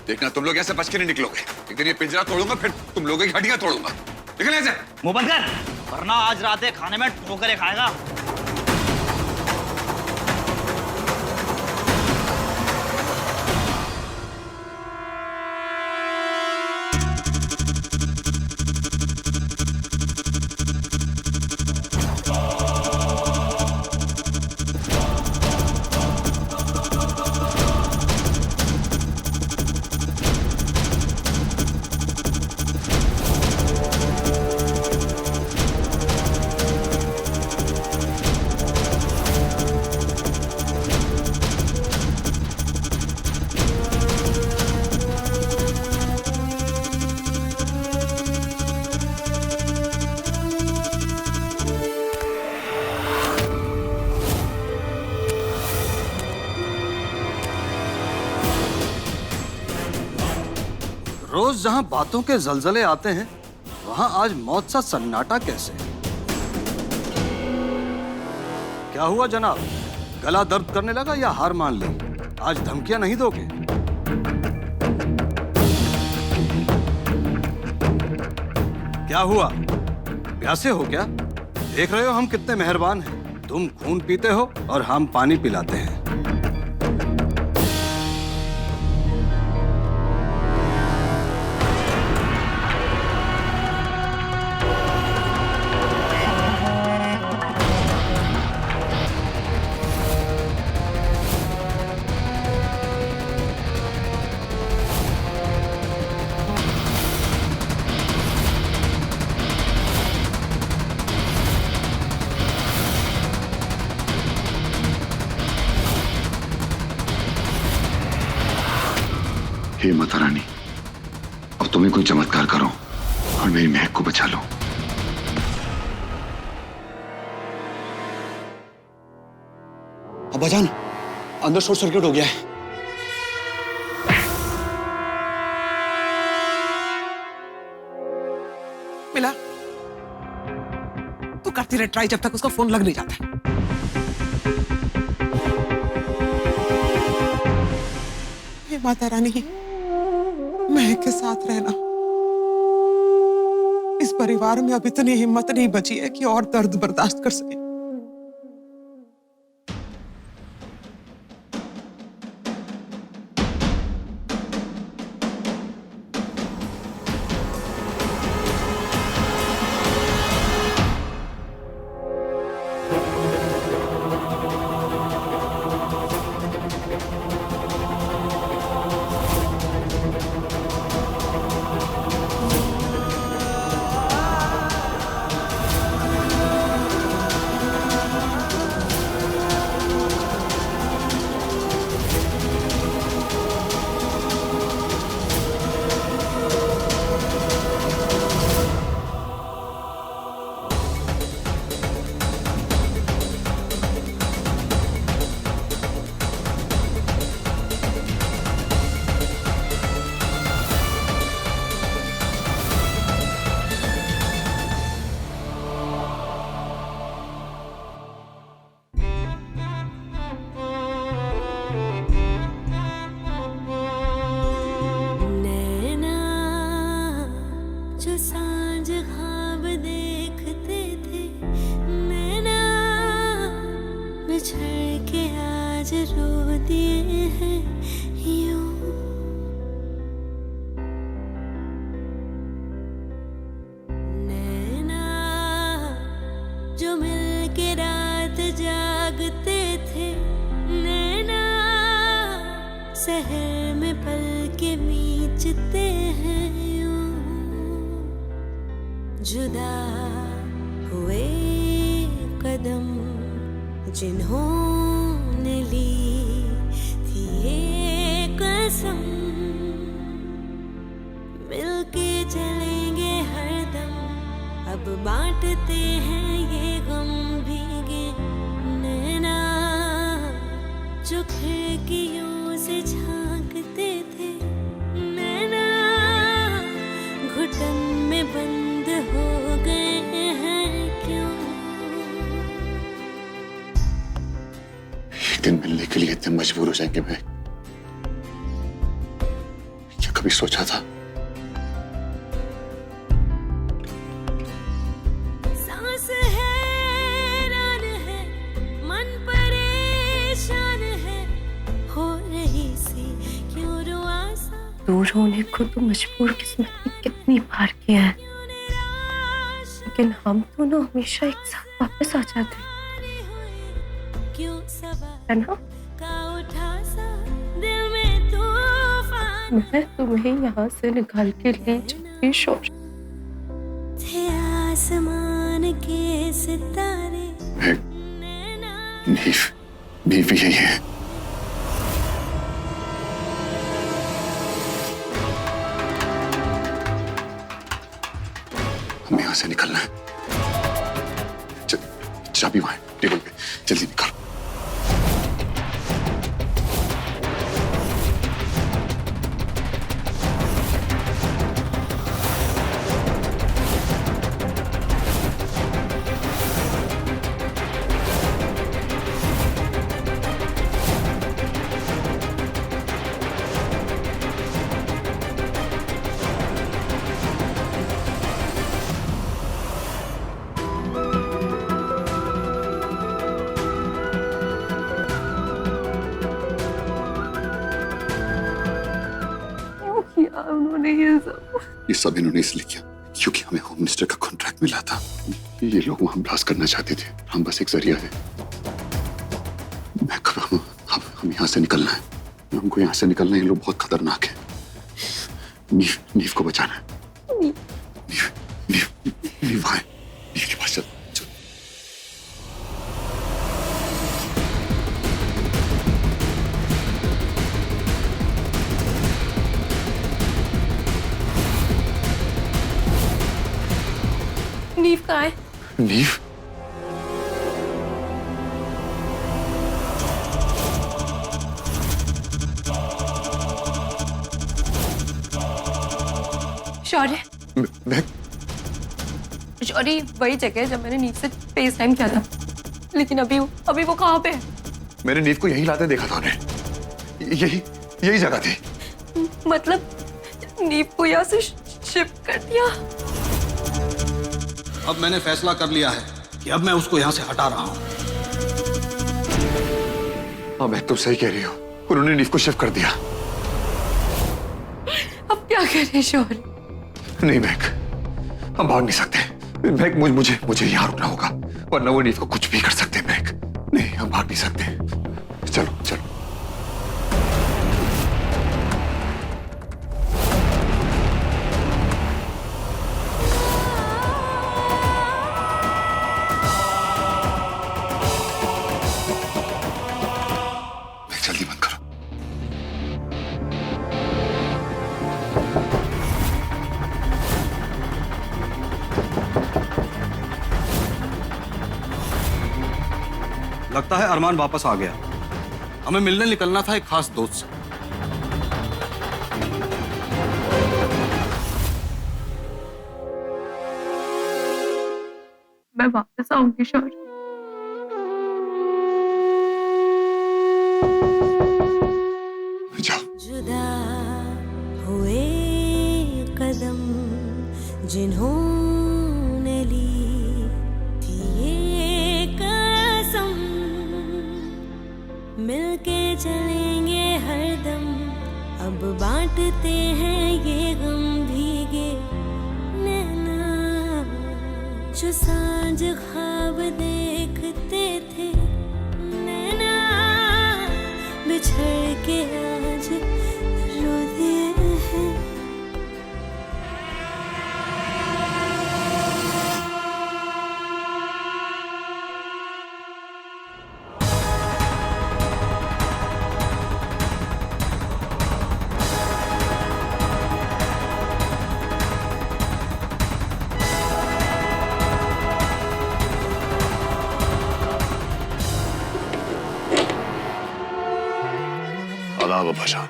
देखना तुम लोग ऐसे बच के नहीं निकलोगे। एक दिन ये पिंजरा तोड़ूंगा, फिर तुम लोगों की हड्डियां तोड़ूंगा। निकल ऐसे। मुंह बंद कर, वरना आज रात के खाने में ठोकरे खाएगा। रोज जहां बातों के जलजले आते हैं, वहां आज मौत सा सन्नाटा कैसे? क्या हुआ जनाब? गला दर्द करने लगा या हार मान ली? आज धमकियां नहीं दोगे? क्या हुआ? प्यासे हो क्या? देख रहे हो हम कितने मेहरबान हैं। तुम खून पीते हो और हम पानी पिलाते हैं। हे माता रानी, अब तुम्हें कोई चमत्कार करो और मेरी महक को बचा लो। अब्बाजान, अंदर शॉर्ट सर्किट हो गया है। मिला तू करती रहे ट्राई जब तक उसका फोन लग नहीं जाता। हे माता रानी, महक के साथ रहना। इस परिवार में अब इतनी हिम्मत नहीं बची है कि और दर्द बर्दाश्त कर सके। शहर में पल के बीचते हैं यूं, जुदा हुए कदम जिन्होंने ली थी ये कसम, मिलके चलेंगे हरदम, अब बांटते हैं ये गम भीगे नैना जो खिड़कियों से झांकते थे, नैना घुटन में बंद हो गए हैं क्यों? एक दिन मिलने के लिए इतने मजबूर हो जाएंगे मैं भी सोचा था। सांस हैरान है, मन परेशान है, हो रही सी क्यों रुआसा, दूर होने को तो मजबूर किस्मत ने कितनी बार किया है, लेकिन हम दोनों हमेशा एक साथ वापस आ जाते हैं, क्यों सवाल है ना? का उठा सा दिल में तूफान मैं तुम्हें यहाँ से निकाल के ले जाती शोर। थे आसमान के सितारे, नीफ यही है। हमें यहां से निकलना है। चाबी वहां है टेबल पे, जल्दी निकालो। किया उन्होंने ये सब इन्होंने इसलिए किया क्योंकि हमें होम मिनिस्टर का कॉन्ट्रैक्ट मिला था। ये लोग वहां ब्लास्ट करना चाहते थे, हम बस एक जरिया है। मैं कब हम यहाँ से निकलना है, हमको यहाँ से निकलना है। ये लोग बहुत खतरनाक है। नीफ को बचाना है। नीफ वहां है, नीफ के पास चल। नीव कहाँ है? नीफ शौर्य, मैं शौर्य वही जगह है जब मैंने नीव से फेस टाइम किया था, लेकिन अभी वो कहाँ पे है? मैंने नीफ को यही लाते देखा था उन्हें। यही जगह थी। मतलब नीव को यहाँ से शिफ्ट कर दिया? अब मैंने फैसला कर लिया है कि अब मैं उसको यहाँ से हटा रहा हूँ। हाँ, मैं तुम सही कह रही हो। उन्होंने नीफ को शिफ्ट कर दिया। अब क्या करें शौर्य? नहीं मैक, हम भाग नहीं सकते। मैक, मुझे यहाँ रुकना होगा, वरना वो नीफ को कुछ भी कर सकते हैं। मैक, नहीं, हम भाग नहीं सकते। चलो। मैक, जल्दी बंद करो। लगता है अरमान वापस आ गया। हमें मिलने निकलना था एक खास दोस्त से। मैं वापस आऊंगी शौर्य। जाओ। जुदा हुए कदम जिन्होंने ली थी ये कसम, मिलके चलेंगे हरदम, अब बांटते हैं ये गम भीगे नैना, जो सांझ ख्वाब देखते थे नैना, बिछड़ के आज रो दिए हैं। आदाब अब्बाजान।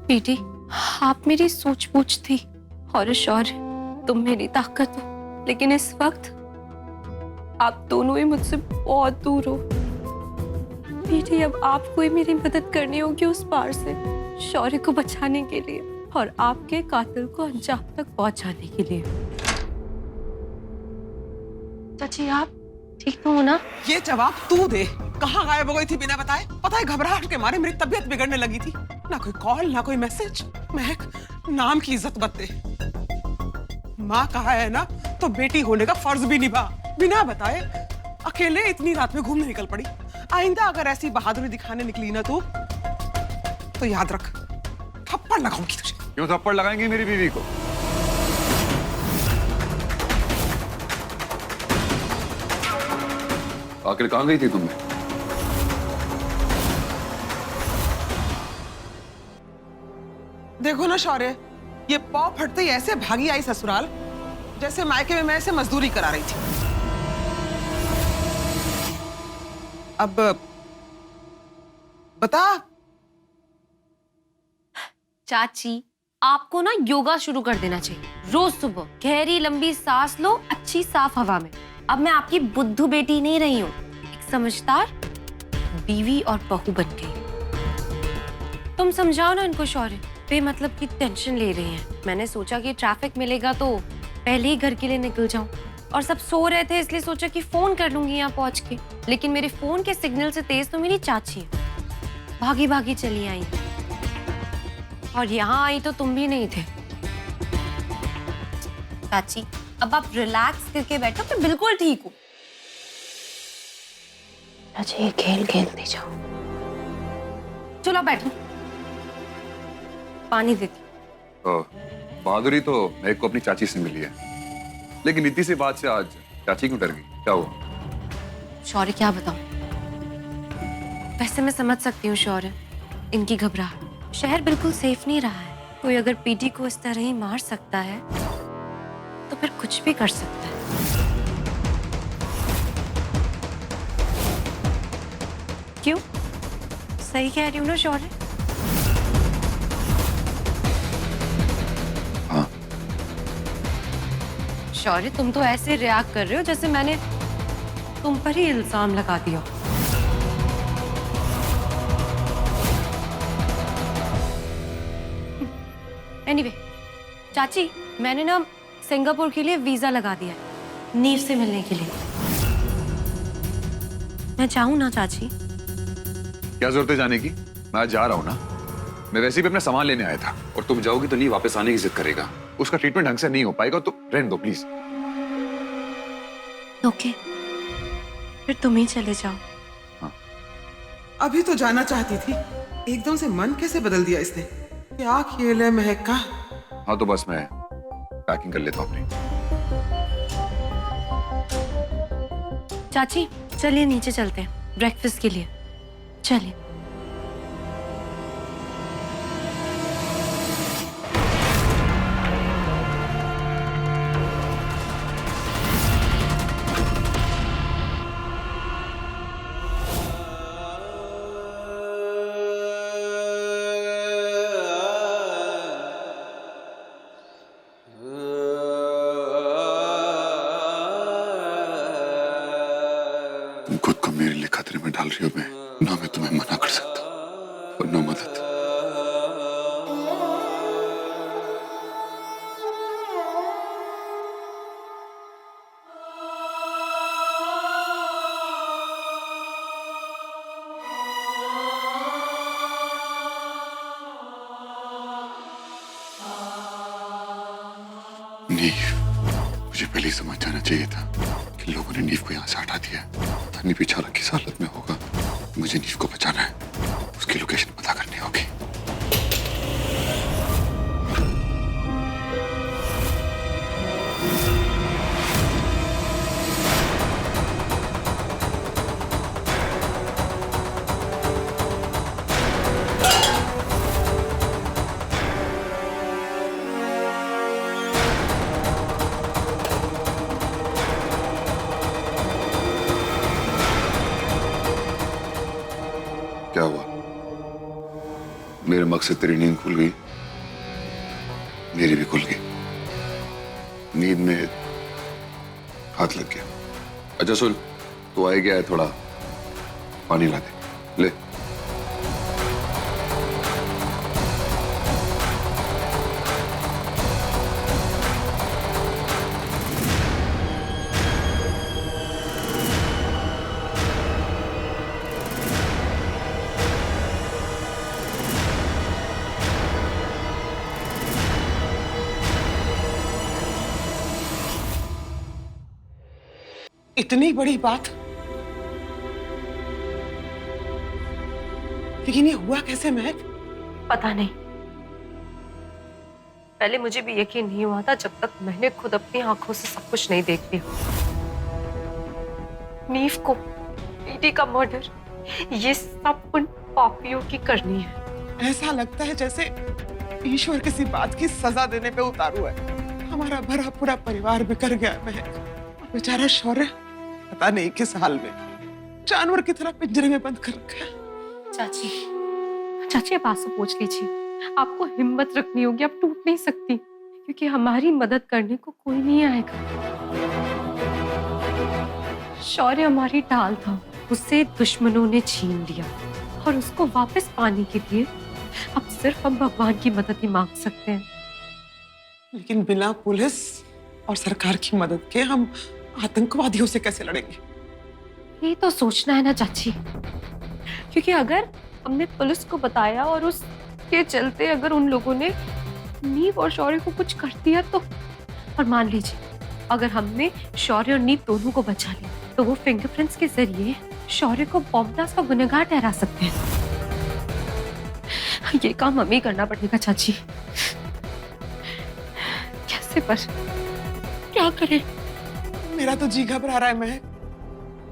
बेटी, आप मेरी सूझबूझ थी और शौर्य तुम मेरी ताकत हो, लेकिन इस वक्त आप दोनों ही मुझसे बहुत दूर हो। बेटी, अब आपको ही मेरी मदद करनी होगी उस पार से, शौर्य को बचाने के लिए और आपके कातिल को अंजाम तक पहुंचाने के लिए। चाची, आप ठीक तो हो ना? ये जवाब तू दे। कहाँ गायब हो गई थी बिना बताए? पता है घबराहट के मारे मेरी तबीयत बिगड़ने लगी थी। ना कोई कॉल ना कोई मैसेज। महक, नाम की इज्जत मत दे। माँ कहा है ना तो बेटी होने का फर्ज भी निभा। बिना बताए अकेले इतनी रात में घूमने निकल पड़ी। आइंदा अगर ऐसी बहादुरी दिखाने निकली ना तू तो याद रख, थप्पड़ लगाऊंगी तुझे। क्यों थप्पड़ लगाएंगी मेरी बीवी को? आखिर कहां गई थी तुमने? देखो ना शौर्य, ये पाँव फटते ही ऐसे भागी आई ससुराल जैसे मायके में मैं ऐसे मजदूरी करा रही थी। अब बता। चाची, आपको ना योगा शुरू कर देना चाहिए। रोज सुबह गहरी लंबी सांस लो अच्छी साफ हवा में। अब मैं आपकी बुद्धू बेटी नहीं रही हूँ, एक समझदार बीवी और बहू बन गई। तुम समझाओ ना इनको शौर्य, बेमतलब की टेंशन ले रही हैं। मैंने सोचा कि ट्रैफिक मिलेगा तो पहले ही घर के लिए निकल जाऊं, और सब सो रहे थे इसलिए सोचा कि फोन कर लूंगी यहाँ पहुंच के। लेकिन मेरे फोन के सिग्नल से तेज तो मेरी चाची है, भागी भागी चली आई और यहाँ आई तो तुम भी नहीं थे। चाची, अब आप रिलैक्स करके बैठो, मैं बिल्कुल ठीक हूँ। चाची, ये खेल खेलते जाओ। चलो बैठो, पानी देती। बहादुरी तो मेरे को अपनी चाची से मिली है, लेकिन इतनी सी बात से आज चाची क्यों डर गई? क्या हुआ? शौर्य, क्या बताऊं? वैसे मैं समझ सकती हूँ शौर्य, इनकी घबराहट। शहर बिल्कुल सेफ नहीं रहा है। कोई अगर पीटी को इस तरह ही मार सकता है तो फिर कुछ भी कर सकता है। क्यों? सही कह रही हूँ ना शौर्य? हाँ। शौर्य, तुम तो ऐसे रिएक्ट कर रहे हो जैसे मैंने तुम पर ही इल्जाम लगा दिया। एनीवे, चाची, मैंने ना सिंगापुर के लिए वीजा लगा दिया है, नीव से मिलने के लिए। मैं जाऊं ना चाची? क्या जरूरत है जाने की? मैं आज जा रहा हूँ ना। मैं वैसे भी अपना सामान लेने आया था, और तुम जाओगी तो नहीं वापस आने की जिद करेगा। उसका ट्रीटमेंट ढंग से नहीं हो पाएगा तो रहने दो प्लीज। ओके, फिर तुम ही चले जाओ। हाँ। अभी तो जाना चाहती थी, एकदम से मन कैसे बदल दिया इसने? क्या खेल है महक का? हाँ तो बस मैं पैकिंग कर लेता हूँ अपनी। चाची, चलिए नीचे चलते हैं ब्रेकफास्ट के लिए। चलिए। तुम खुद को मेरे लिए खतरे में डाल रही हो। मैं ना मैं तुम्हें मना कर सकता और ना मदद। नीव, मुझे पहले ही समझ जाना चाहिए था कि लोगों ने नीव को यहाँ से हटा दिया। पता नहीं बेचारा किस हालत में होगा। मुझे नीव को बचाना है, उसकी लोकेशन पता करनी होगी। क्या हुआ? मेरे मकसद तेरी नींद खुल गई, मेरी भी खुल गई। नींद में हाथ लग गया। अच्छा सुन, तू आ गया है, थोड़ा पानी ला दे, ले। इतनी बड़ी बात, लेकिन ये हुआ कैसे महक? पता नहीं, पहले मुझे भी यकीन नहीं हुआ था जब तक मैंने खुद अपनी आंखों से सब कुछ नहीं देख लिया। नीव को बेटी का मर्डर, ये सब उन पापियों की करनी है। ऐसा लगता है जैसे ईश्वर किसी बात की सजा देने पे उतारू है। हमारा भरा पूरा परिवार बिखर गया है महक। बेचारा शौर्य पता नहीं किस हाल में, जानवर की तरह पिंजरे में बंद कर रखा है। चाची, चाची आप आंसू पोंछ लीजिए। आपको हिम्मत रखनी होगी, आप टूट नहीं सकती, क्योंकि हमारी मदद करने को कोई नहीं आएगा। शौर्य हमारी ढाल था, उसे दुश्मनों ने छीन लिया और उसको वापस पाने के लिए अब सिर्फ हम भगवान की मदद ही मांग सकते हैं। लेकिन बिना पुलिस और सरकार की मदद के हम आतंकवादियों से कैसे लड़ेंगे? ये तो सोचना है ना चाची, क्योंकि अगर हमने पुलिस को बताया और उसके चलते अगर उन लोगों ने नीव और शौर्य को कुछ कर दिया तो, और मान लीजिए अगर हमने शौर्य और नीव दोनों को बचा लिया, तो वो फिंगरप्रिंट्स के जरिए शौर्य को बॉम्ब ब्लास्ट का गुनहगार ठहरा सकते हैं। ये काम हमें करना पड़ेगा चाची। कैसे, पर क्या करें? मेरा तो जी घबरा रहा है महक,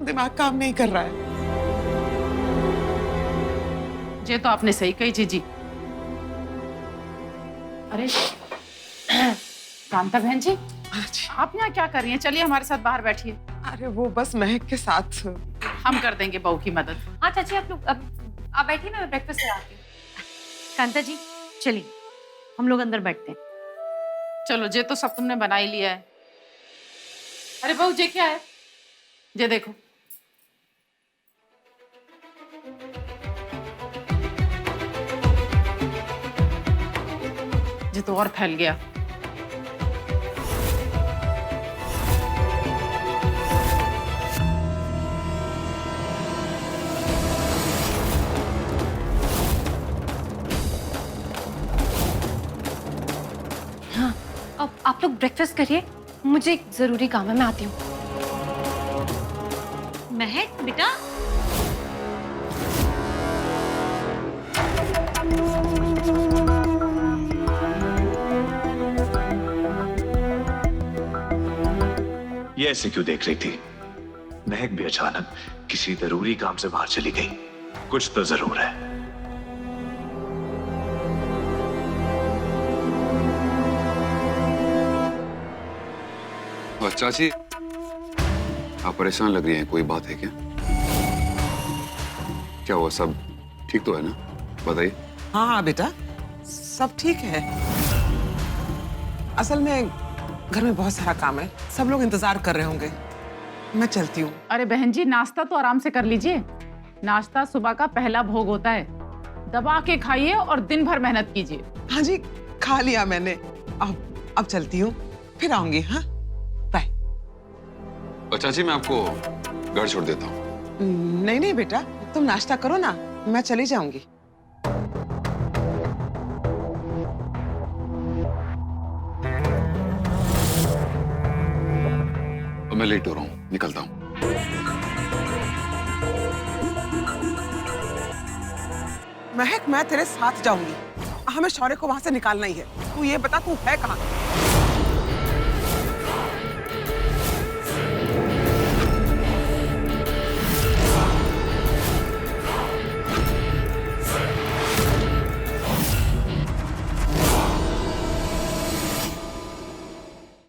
दिमाग काम नहीं कर रहा है। ये तो आपने सही कही जीजी। अरे कांता बहन जी, आप यहाँ क्या कर रही हैं? चलिए हमारे साथ बाहर बैठिए। अरे वो बस महक के साथ। हम कर देंगे बहू की मदद। हाँ चाची, आप लोग आप बैठिए ना, मैं ब्रेकफास्ट कराती हूँ। कांता जी चलिए, हम लोग अंदर बैठते हैं। चलो, ये तो सब तुमने बना ही लिया है। अरे बहू, ये क्या है? ये देखो, ये तो और फैल गया। हाँ, अब आप लोग ब्रेकफास्ट करिए, मुझे एक जरूरी काम है, मैं आती हूँ। महक बेटा, ये ऐसे क्यों देख रही थी? महक भी अचानक किसी जरूरी काम से बाहर चली गई। कुछ तो जरूर है। चाची, आप परेशान लग रही हैं, कोई बात है क्या? क्या हुआ, सब ठीक तो है ना? बताइए। हाँ हाँ बेटा, सब ठीक है। असल में घर में बहुत सारा काम है, सब लोग इंतजार कर रहे होंगे, मैं चलती हूँ। अरे बहन जी, नाश्ता तो आराम से कर लीजिए। नाश्ता सुबह का पहला भोग होता है, दबा के खाइए और दिन भर मेहनत कीजिए। हाँ जी, खा लिया मैंने। अब चलती हूँ, फिर आऊंगी। हाँ, बाय। चाची, मैं आपको घर छोड़ देता हूँ। नहीं नहीं बेटा, तुम नाश्ता करो ना, मैं चली जाऊंगी। मैं लेट हो रहा हूँ, निकलता हूँ। महक, मैं तेरे साथ जाऊंगी। हमें शौर्य को वहां से निकालना ही है। तू ये बता, तू है कहाँ?